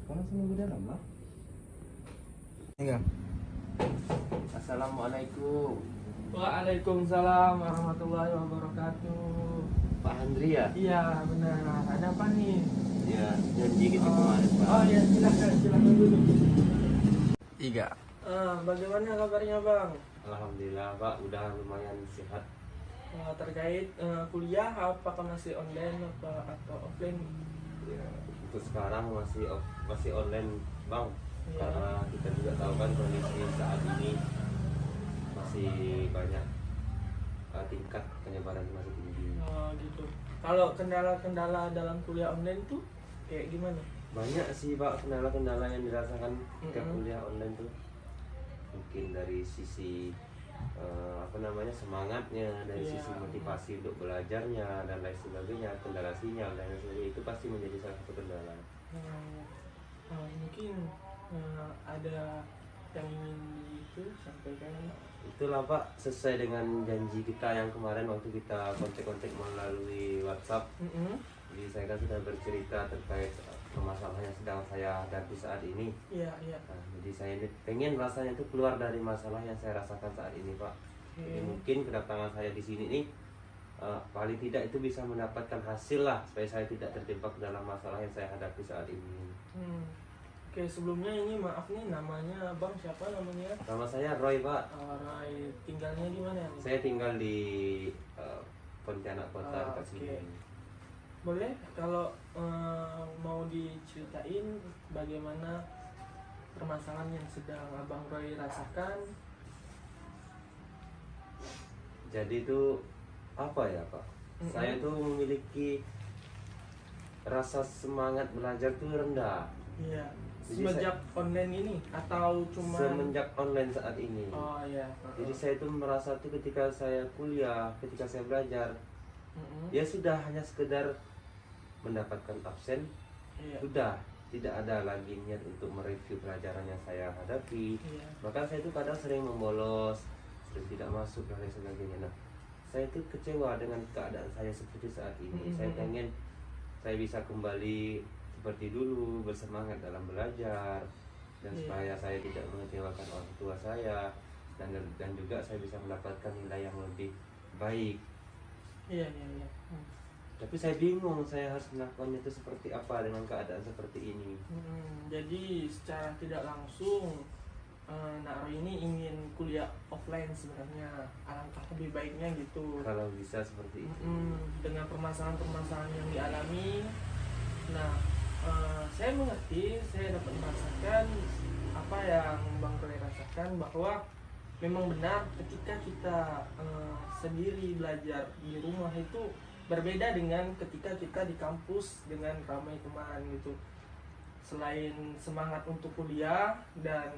Kau langsung nunggu dalam lah. Enggak. Assalamualaikum. Waalaikumsalam warahmatullahi wabarakatuh. Pak Andri ya? Iya benar. Ada apa nih? Ya, janji kita kemarin Pak. Oh ya, silakan duduk. Iga. Bagaimana kabarnya bang? Alhamdulillah Pak, udah lumayan sehat. Terkait kuliah, apakah masih online atau offline? Ya, untuk sekarang masih online Bang. Iya. Karena kita juga tahu kan kondisi saat ini masih banyak tingkat penyebaran masih tinggi. Oh gitu. Kalau kendala-kendala dalam kuliah online tuh kayak gimana? Banyak sih Pak kendala-kendala yang dirasakan ketika Mm-mm. kuliah online tuh. Mungkin dari sisi semangatnya, dari Iya. sisi motivasi untuk belajarnya dan lain sebagainya, kendala sinyal dan lain sebagainya, itu pasti menjadi salah satu kendala. Mungkin ada yang ingin sampaikan. Itulah Pak, sesuai dengan janji kita yang kemarin waktu kita kontak-kontak melalui WhatsApp. Mm-mm. Jadi saya kan sudah bercerita terkait permasalahan yang sedang saya hadapi saat ini. Iya. Nah, jadi saya ini pengen rasanya itu keluar dari masalah yang saya rasakan saat ini Pak. Jadi mungkin kedatangan saya di sini nih paling tidak itu bisa mendapatkan hasil lah, supaya saya tidak terjebak dalam masalah yang saya hadapi saat ini. Oke, sebelumnya ini maaf nih, namanya Bang siapa namanya? Nama saya Roy Pak. Rai, tinggalnya di mana nih? Saya tinggal di Pontianak Kota dekat Oke. sini. Boleh kalau mau diceritain bagaimana permasalahan yang sedang Abang Roy rasakan? Jadi itu apa ya Pak? Mm-mm. Saya tuh memiliki rasa semangat belajar tuh rendah. Iya. Jadi Semenjak online ini atau cuma? Semenjak online saat ini. Oh iya. Jadi saya tuh merasa tuh ketika saya kuliah, ketika saya belajar, Mm-mm. ya sudah hanya sekedar mendapatkan absen, Iya. sudah tidak ada lagi niat untuk mereview pelajaran yang saya hadapi. Iya. Maka saya tuh kadang sering membolos, sering tidak masuk dan lain sebagainya. Nah, saya tuh kecewa dengan keadaan saya seperti saat ini. Saya pengen saya bisa kembali seperti dulu, bersemangat dalam belajar, dan Iya. supaya saya tidak mengecewakan orang tua saya, dan juga saya bisa mendapatkan nilai yang lebih baik. Iya. Tapi saya bingung saya harus melakukannya itu seperti apa dengan keadaan seperti ini. Jadi secara tidak langsung Nak Roy ini ingin kuliah offline sebenarnya, alangkah lebih baiknya gitu. Kalau bisa seperti itu. Dengan permasalahan-permasalahan yang dialami, nah saya mengerti, saya dapat merasakan apa yang Bang Roy rasakan, bahwa memang benar ketika kita sendiri belajar di rumah itu berbeda dengan ketika kita di kampus dengan ramai teman gitu. Selain semangat untuk kuliah, dan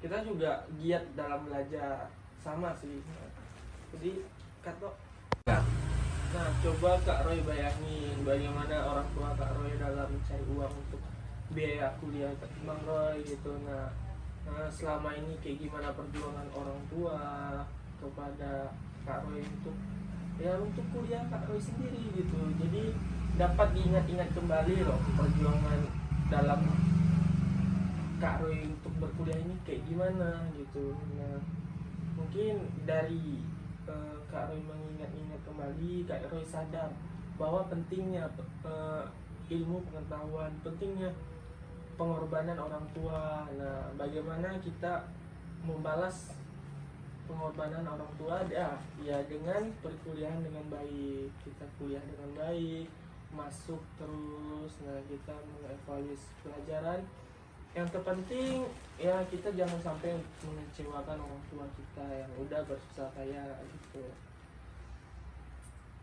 kita juga giat dalam belajar, sama sih. Jadi Kak Tok, Ya. nah coba Kak Roy bayangin bagaimana orang tua Kak Roy dalam mencari uang untuk biaya kuliah Bang Roy gitu. Nah, selama ini kayak gimana perjuangan orang tua kepada Kak Roy untuk kuliah Kak Roy sendiri gitu. Jadi dapat diingat-ingat kembali loh perjuangan dalam Kak Roy untuk berkuliah ini kayak gimana gitu. Nah, mungkin dari Kak Roy mengingat-ingat kembali, Kak Roy sadar bahwa pentingnya ilmu pengetahuan, pentingnya pengorbanan orang tua. Nah, bagaimana kita membalas pengorbanan orang tua? Ya dengan perkuliahan dengan baik. Kita kuliah dengan baik, masuk terus. Nah, kita mengevaluasi pelajaran. Yang terpenting ya kita jangan sampai mengecewakan orang tua kita yang udah bersusah payah gitu.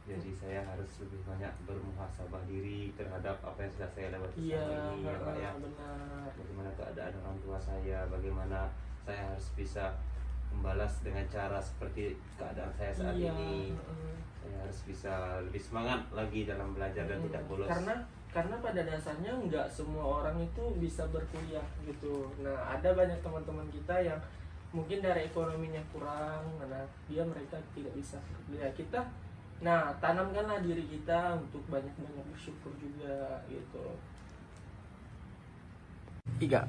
Jadi saya harus lebih banyak bermuhasabah diri terhadap apa yang sudah saya lewati Iya, selama ini ya Pak ya. benar. Bagaimana keadaan orang tua saya, bagaimana saya harus bisa membalas dengan cara seperti keadaan saya saat Iya, ini. Saya harus bisa lebih semangat lagi dalam belajar dan tidak bolos. Karena pada dasarnya nggak semua orang itu bisa berkuliah gitu. Nah, ada banyak teman-teman kita yang mungkin dari ekonominya kurang, karena mereka tidak bisa berkuliah. Nah, tanamkanlah diri kita untuk banyak-banyak bersyukur juga gitu. 3.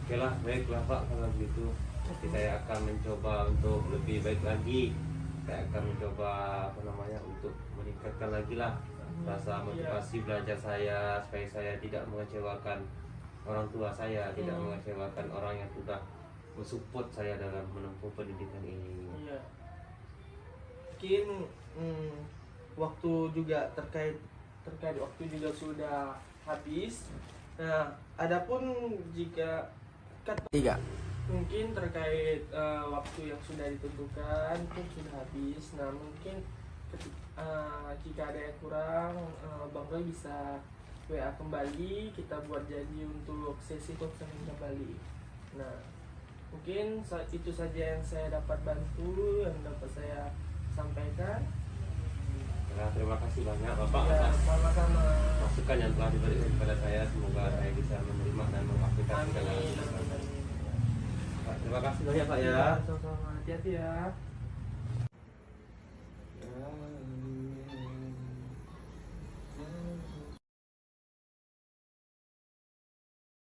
Oke lah, baiklah Pak kalau begitu. Nanti saya akan mencoba untuk lebih baik lagi. Saya akan mencoba untuk meningkatkan lagi lah rasa motivasi belajar saya supaya saya tidak mengecewakan orang tua saya, tidak mengecewakan orang yang sudah mensupport saya dalam menempuh pendidikan ini. Iya. Mungkin waktu juga terkait waktu juga sudah habis. Nah, adapun jika 3. mungkin terkait waktu yang sudah ditentukan pun sudah habis. Nah, mungkin jika ada yang kurang, Bang Roy bisa WA kembali, kita buat janji untuk sesi coaching kembali. Nah, mungkin itu saja yang saya dapat bantu, yang dapat saya sampaikan. Nah, terima kasih banyak Bapak Ya, atas sama-sama. masukan yang telah diberikan kepada saya. Semoga saya bisa menerima dan mengaplikasikan. Amin. Pak, terima kasih banyak Pak ya. Sama-sama. Hati-hati ya.